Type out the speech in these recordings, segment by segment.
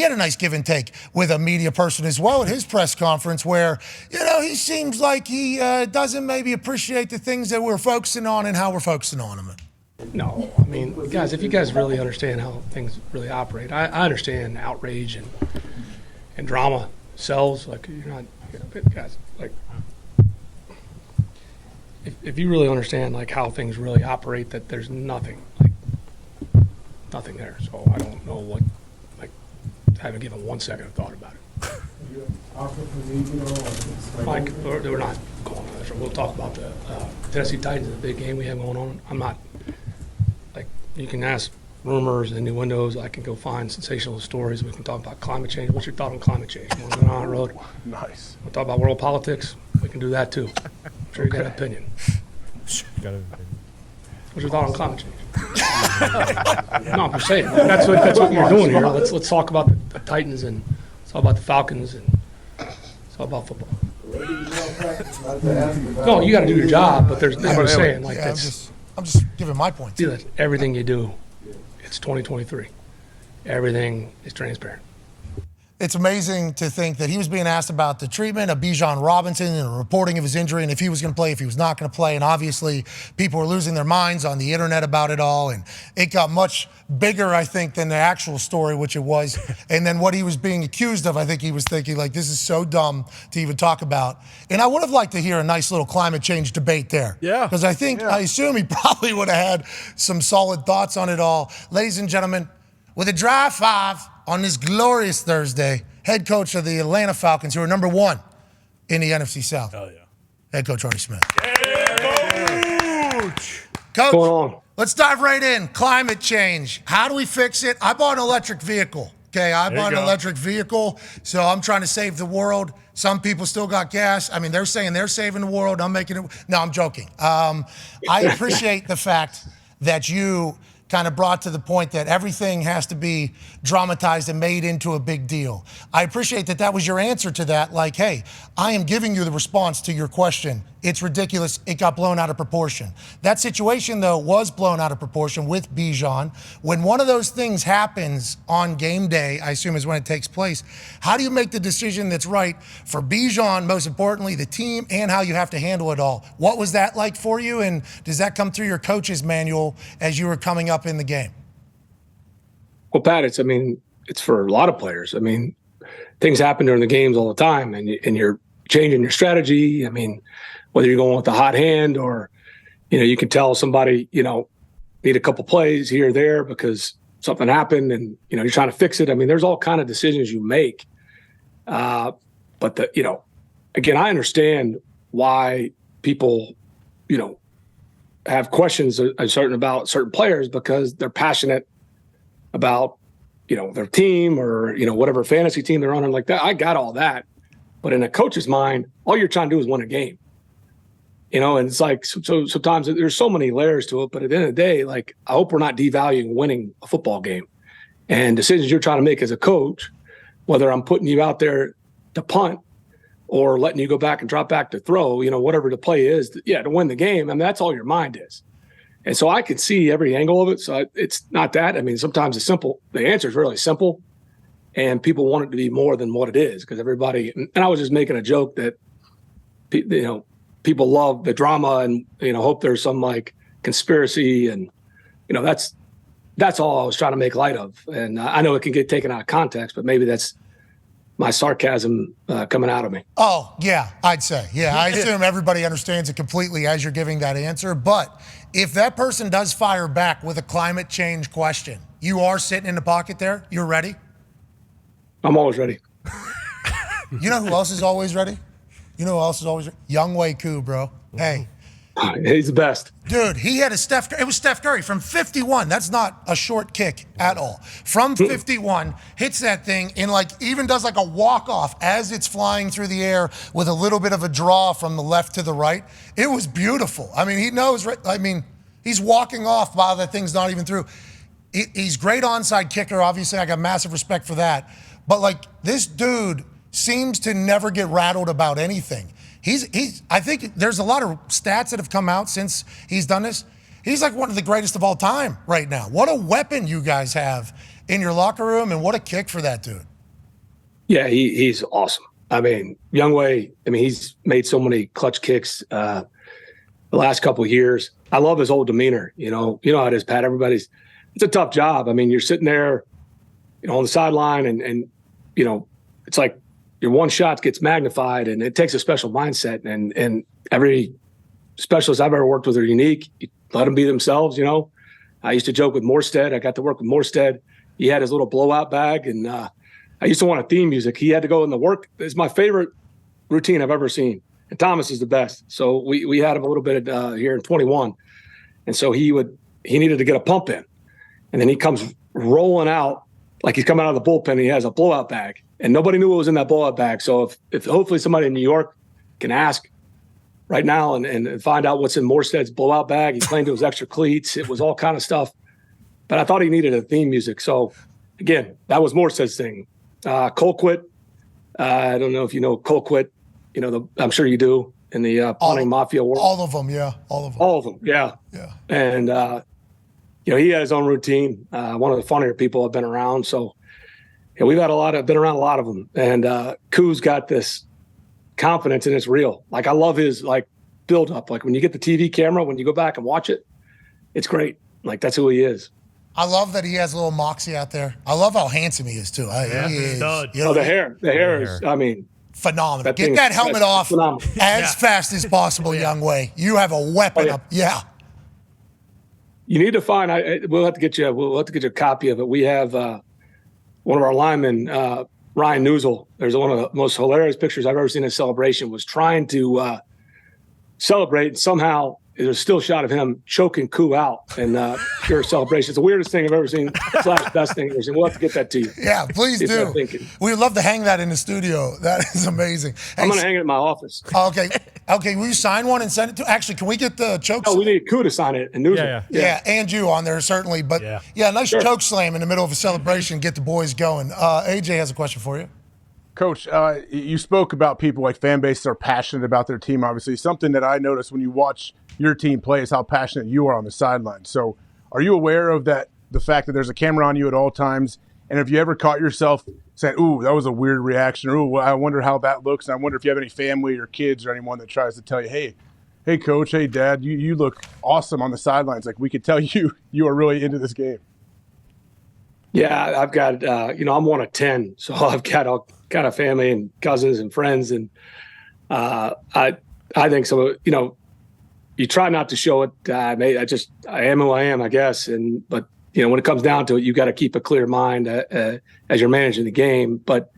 He had a nice give and take with a media person as well at his press conference where, he seems like he doesn't maybe appreciate the things that we're focusing on and how we're focusing on them. No, I mean, guys, if you guys really understand how things really operate, I understand outrage and drama sells. Like, you're not, guys, like, if you really understand, like, how things really operate, that there's nothing there. So I don't know what, I haven't given 1 second of thought about it. Mike, we're not going on this. We'll talk about the Tennessee Titans, the big game we have going on. I'm not, you can ask rumors and innuendos. I can go find sensational stories. We can talk about climate change. What's your thought on climate change? You want to go down the road? Nice. We'll talk about world politics. We can do that too. I'm sure you got an opinion. What's your thought on climate change? No, I'm just saying. That's what you're doing here. Let's talk about the Titans and let's talk about the Falcons and let's talk about football. No, you got to do your job, but there's. I'm just saying, I'm just giving my point. See, that everything you do, it's 2023. Everything is transparent. It's amazing to think that he was being asked about the treatment of Bijan Robinson and the reporting of his injury and if he was going to play, if he was not going to play. And obviously, people were losing their minds on the internet about it all. And it got much bigger, I think, than the actual story, which it was. And then what he was being accused of, I think he was thinking, this is so dumb to even talk about. And I would have liked to hear a nice little climate change debate there. Yeah. Because I assume he probably would have had some solid thoughts on it all. Ladies and gentlemen, with a drive 5 on this glorious Thursday, head coach of the Atlanta Falcons, who are number 1 in the NFC South. Hell yeah. Head coach Artie Smith. Yeah, Coach, what's going on? Let's dive right in. Climate change. How do we fix it? I bought an electric vehicle. Okay, I bought an electric vehicle, so I'm trying to save the world. Some people still got gas. I mean, they're saying they're saving the world. I'm making it. No, I'm joking. I appreciate the fact that you kind of brought to the point that everything has to be dramatized and made into a big deal. I appreciate that that was your answer to that. Like, hey, I am giving you the response to your question. It's ridiculous. It got blown out of proportion. That situation, though, was blown out of proportion with Bijan. When one of those things happens on game day, I assume is when it takes place, how do you make the decision that's right for Bijan, most importantly, the team, and how you have to handle it all? What was that like for you, and does that come through your coach's manual as you were coming up in the game? Well, Pat, it's for a lot of players. I mean, things happen during the games all the time, and you're changing your strategy. I mean, whether you're going with the hot hand or, you can tell somebody, need a couple plays here or there because something happened and, you're trying to fix it. I mean, there's all kind of decisions you make. But again, I understand why people, have questions about certain players because they're passionate about, their team or, whatever fantasy team they're on and like that. I got all that. But in a coach's mind, all you're trying to do is win a game. And it's like, so sometimes there's so many layers to it, but at the end of the day, I hope we're not devaluing winning a football game and decisions you're trying to make as a coach, whether I'm putting you out there to punt or letting you go back and drop back to throw, whatever the play is, to win the game. I mean, that's all your mind is. And so I could see every angle of it. So it's not that. I mean, sometimes the answer is really simple and people want it to be more than what it is because everybody, and I was just making a joke that, people love the drama and, hope there's some conspiracy and, that's all I was trying to make light of. And I know it can get taken out of context, but maybe that's my sarcasm coming out of me. Oh, yeah, I'd say. Yeah, I assume everybody understands it completely as you're giving that answer. But if that person does fire back with a climate change question, you are sitting in the pocket there? You're ready? I'm always ready. You know who else is always ready? Young Wei Koo, bro. Hey. He's the best. Dude, he had it was Steph Curry from 51. That's not a short kick at all. From 51, hits that thing and even does a walk-off as it's flying through the air with a little bit of a draw from the left to the right. It was beautiful. I mean, he knows, he's walking off while that thing's not even through. He's great onside kicker. Obviously, I got massive respect for that. But this dude seems to never get rattled about anything. I think there's a lot of stats that have come out since he's done this. He's one of the greatest of all time right now. What a weapon you guys have in your locker room, and what a kick for that dude. Yeah, he's awesome. I mean, Youngway, he's made so many clutch kicks the last couple of years. I love his whole demeanor. You know how it is, Pat. It's a tough job. I mean, you're sitting there, on the sideline and it's like your one shot gets magnified, and it takes a special mindset. And every specialist I've ever worked with are unique. You let them be themselves. I used to joke with Morstead. I got to work with Morstead. He had his little blowout bag, and I used to want a theme music. He had to go in the work. It's my favorite routine I've ever seen. And Thomas is the best. So we had him a little bit here in 21. And so he needed to get a pump in. And then he comes rolling out like he's coming out of the bullpen, and he has a blowout bag. And nobody knew what was in that blowout bag. So if hopefully somebody in New York can ask right now and find out what's in Morstead's blowout bag. He claimed it was extra cleats. It was all kind of stuff. But I thought he needed a theme music. So, again, that was Morstead's thing. Colquitt, I don't know if you know Colquitt. I'm sure you do, in the punting mafia world. All of them, yeah. All of them, yeah. Yeah. And, he had his own routine. One of the funnier people I've been around. So, we've had been around a lot of them. And Koo's got this confidence, and it's real. Like, I love his, build up. Like, when you get the TV camera, when you go back and watch it, it's great. Like, that's who he is. I love that he has a little moxie out there. I love how handsome he is, too. He is, the hair is, phenomenal. Get that helmet off as fast as possible, Youngway. You have a weapon up. Yeah. You need to find. We'll have to get you a copy of it. We have one of our linemen, Ryan Newsel. There's one of the most hilarious pictures I've ever seen in a celebration. Was trying to celebrate, and somehow there's a still shot of him choking Koo out in pure celebration. It's the weirdest thing I've ever seen. / best thing I've ever seen. We'll have to get that to you. Yeah, please do. We would love to hang that in the studio. That is amazing. I'm going to hang it in my office. Okay. Will you sign one and send it to? Actually, can we get the choke? Oh, we need Koo to sign it and Newsel. Yeah, and you on there certainly. But nice choke slam in the middle of a celebration. Get the boys going. AJ has a question for you. Coach, you spoke about people like fan bases are passionate about their team. Obviously, something that I noticed when you watch your team play is how passionate you are on the sideline. So are you aware of that, the fact that there's a camera on you at all times? And have you ever caught yourself saying, ooh, that was a weird reaction, or ooh, I wonder how that looks, and I wonder if you have any family or kids or anyone that tries to tell you, hey coach, hey dad, you look awesome on the sidelines. Like, we could tell you are really into this game. Yeah, I've got, I'm one of 10, so I've got all kind of family and cousins and friends. And I think so, you try not to show it. I am who I am, I guess. But when it comes down to it, you got to keep a clear mind as you're managing the game. But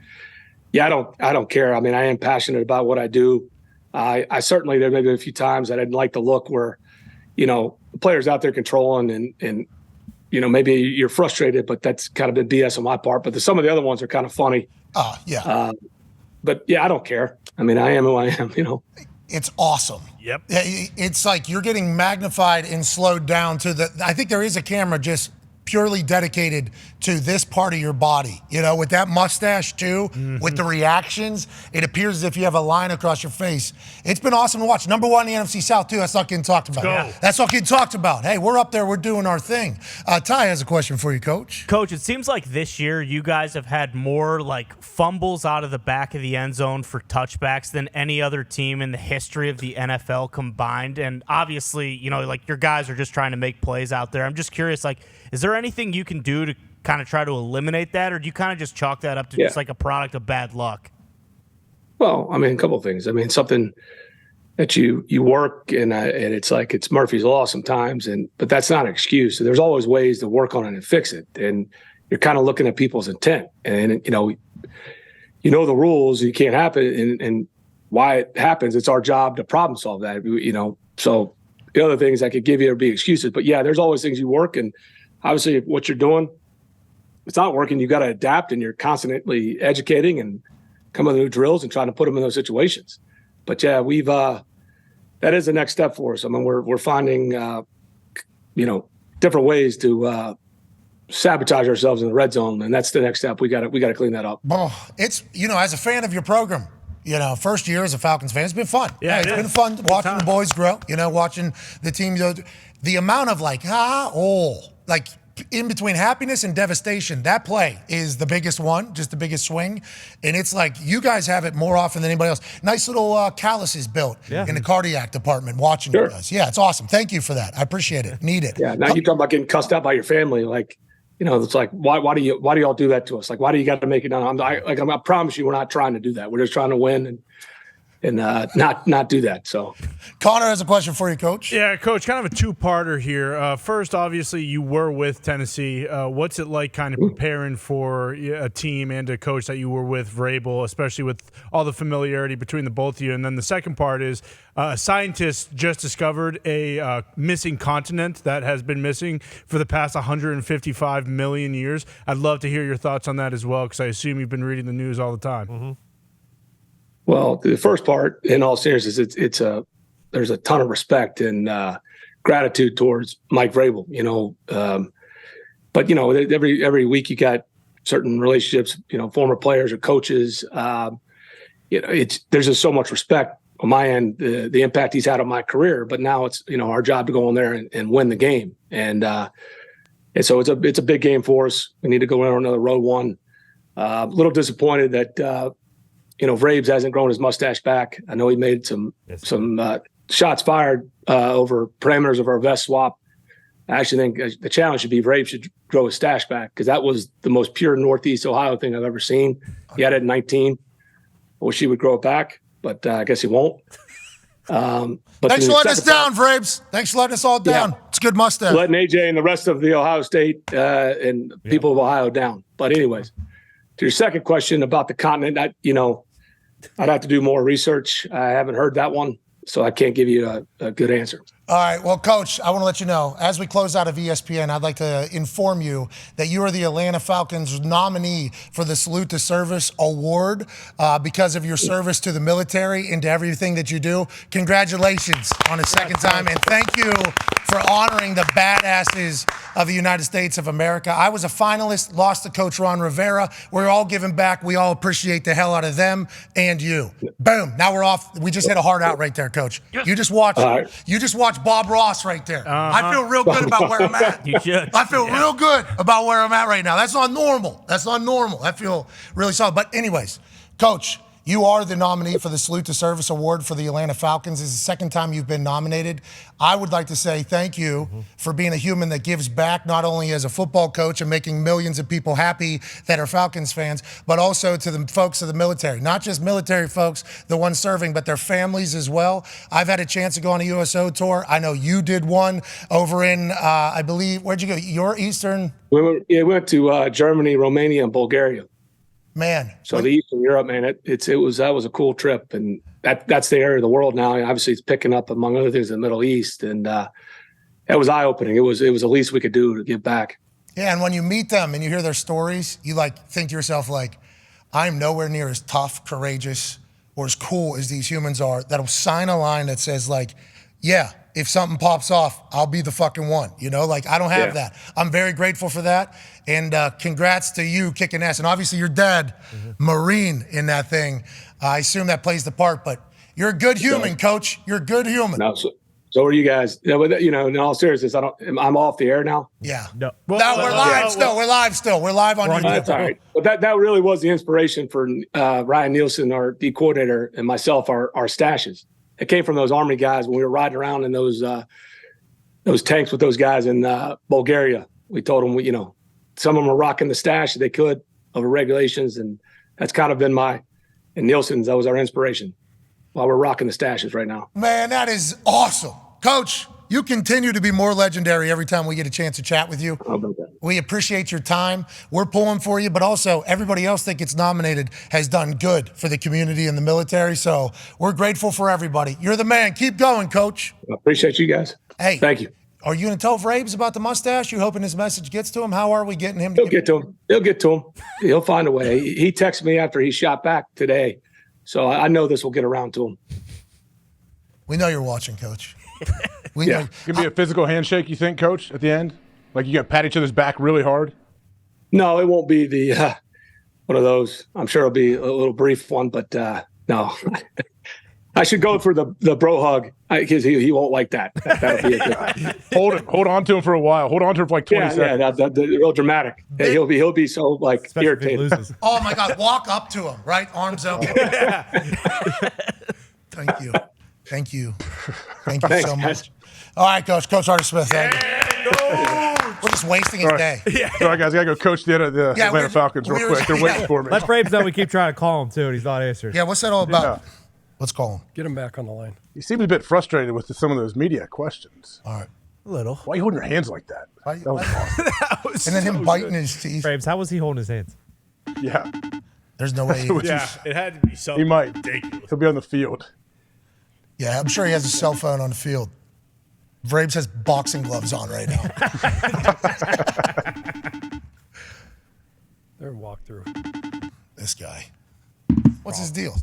yeah, I don't care. I mean, I am passionate about what I do. I certainly, there may be a few times that I didn't like the look where, the players out there controlling and maybe you're frustrated, but that's kind of been BS on my part. But some of the other ones are kind of funny. But yeah, I don't care. I mean, I am who I am, It's awesome. Yep. It's like you're getting magnified and slowed down to I think there is a camera just purely dedicated to this part of your body, with that mustache too, with the reactions. It appears as if you have a line across your face. It's been awesome to watch. Number one in the NFC South too. That's not getting talked about. That's not getting talked about. Hey, we're up there. We're doing our thing. Ty has a question for you, Coach. Coach, it seems like this year you guys have had more fumbles out of the back of the end zone for touchbacks than any other team in the history of the NFL combined. And obviously, your guys are just trying to make plays out there. I'm just curious, is there anything you can do to kind of try to eliminate that, or do you kind of just chalk that up to just a product of bad luck? Well, I mean, a couple of things. I mean, something that you work and it's Murphy's Law sometimes, but that's not an excuse. There's always ways to work on it and fix it. And you're kind of looking at people's intent, and the rules. You can't happen, and why it happens. It's our job to problem solve that. So the other things I could give you would be excuses, but yeah, there's always things you work, and obviously what you're doing, it's not working. You got to adapt, and you're constantly educating and coming with new drills and trying to put them in those situations. But yeah, we've that is the next step for us. I mean, we're finding different ways to sabotage ourselves in the red zone, and that's the next step. We got to clean that up. Oh, it's as a fan of your program. First year as a Falcons fan, it's been fun. Yeah, it's been fun watching the boys grow. Watching the team. The amount of in between happiness and devastation, that play is the biggest one, just the biggest swing. And it's like you guys have it more often than anybody else. Nice little calluses built in the cardiac department watching you guys. Yeah, it's awesome. Thank you for that. I appreciate it. Need it. Yeah, now you talk about getting cussed out by your family. Like, it's like, why do y'all do that to us? Like, why do you got to make it down? I promise you, we're not trying to do that. We're just trying to win and not do that. So Connor has a question for you, Coach. Yeah, Coach, kind of a two-parter here. First, obviously, you were with Tennessee. What's it like kind of preparing for a team and a coach that you were with, Vrabel, especially with all the familiarity between the both of you? And then the second part is scientists just discovered a missing continent that has been missing for the past 155 million years. I'd love to hear your thoughts on that as well, because I assume you've been reading the news all the time. Mm-hmm. Well, the first part, in all seriousness, there's a ton of respect and gratitude towards Mike Vrabel. But every week you got certain relationships, former players or coaches. There's just so much respect on my end, the impact he's had on my career. But now it's our job to go in there and win the game, and so it's a big game for us. We need to go in on another road one. A little disappointed that. Vrabes hasn't grown his mustache back. I know he made some shots fired over parameters of our vest swap. I actually think the challenge should be Vrabes should grow his stash back, because that was the most pure Northeast Ohio thing I've ever seen. He had it at 19. I wish he would grow it back, but I guess he won't. But thanks for letting us down, Vrabes. Thanks for letting us all down. Yeah. It's a good mustache. Letting AJ and the rest of the Ohio State and people of Ohio down. But anyways, to your second question about the continent, I'd have to do more research. I haven't heard that one, so I can't give you a good answer. All right. Well, Coach, I want to let you know, as we close out of ESPN, I'd like to inform you that you are the Atlanta Falcons nominee for the Salute to Service Award because of your service to the military and to everything that you do. Congratulations on a second time, and thank you for honoring the badasses of the United States of America. I was a finalist, lost to Coach Ron Rivera. We're all giving back. We all appreciate the hell out of them and you. Boom. Now we're off. We just hit a hard out right there, Coach. You just watch. You just watch Bob Ross right there. I feel real good about where I'm at. You should. I feel real good about where I'm at right now. That's not normal. I feel really solid. But anyways, Coach, you are the nominee for the Salute to Service Award for the Atlanta Falcons. This is the second time you've been nominated. I would like to say thank you for being a human that gives back, not only as a football coach and making millions of people happy that are Falcons fans, but also to the folks of the military. Not just military folks, the ones serving, but their families as well. I've had a chance to go on a USO tour. I know you did one over in, I believe, where'd you go? Your Eastern? We went to Germany, Romania, and Bulgaria. Man. So the Eastern Europe, man, that was a cool trip, and that's the area of the world now. And obviously, it's picking up among other things in the Middle East, and that was eye opening. It was the least we could do to give back. Yeah, and when you meet them and you hear their stories, you think to yourself I'm nowhere near as tough, courageous, or as cool as these humans are. That'll sign a line that says yeah, if something pops off, I'll be the fucking one. I don't have that. I'm very grateful for that. And congrats to you kicking ass. And obviously your dad, Marine in that thing. I assume that plays the part, but you're a good human, Coach. You're a good human. No, so are you guys. In all seriousness, I'm off the air now. Yeah. No, we're live still. We're live still. We're live on YouTube. That's all right. But that really was the inspiration for Ryan Nielsen, our D coordinator, and myself, our stashes. It came from those Army guys when we were riding around in those tanks with those guys in Bulgaria. We told them, some of them were rocking the stash that they could over regulations, and that's kind of been and Nielsen's, that was our inspiration while we're rocking the stashes right now. Man, that is awesome. Coach, you continue to be more legendary every time we get a chance to chat with you. How about that? We appreciate your time. We're pulling for you, but also everybody else that gets nominated has done good for the community and the military, so we're grateful for everybody. You're the man. Keep going, Coach. I appreciate you guys. Hey. Thank you. Are you going to tell Vrabes about the mustache? You hoping this message gets to him? How are we getting him? He'll get to him. He'll get to him. He'll find a way. He texted me after he shot back today, so I know this will get around to him. We know you're watching, Coach. It could be a physical handshake, you think, Coach, at the end? Like you got to pat each other's back really hard? No, it won't be the one of those. I'm sure it'll be a little brief one, but no. I should go for the bro hug because he won't like that. That'll be a good. Hold on to him for a while. Hold on to him for like 20 seconds. Yeah, that's real dramatic. Yeah, he'll be so like Especially if he irritated. loses. Oh my God! Walk up to him, right? Arms open. Thank you. Thank you Thanks, so much. guys. All right, Coach Artie Smith. Thank you. We're just wasting his day. All right, guys, I got to go coach the Atlanta Falcons real quick. They're waiting for me. Let Braves know we keep trying to call him too, and he's not answering. Yeah, what's that all about? Yeah. Let's call him. Get him back on the line. You seem a bit frustrated with some of those media questions. All right. A little. Why are you holding your hands like that? That was awesome. And then him biting his teeth. Braves, how was he holding his hands? Yeah, There's no way. Yeah, it had to be something he might. ridiculous. He'll be on the field. Yeah, I'm sure he has a cell phone on the field. Vrabes has boxing gloves on right now. They're walk through. This guy. What's his deal?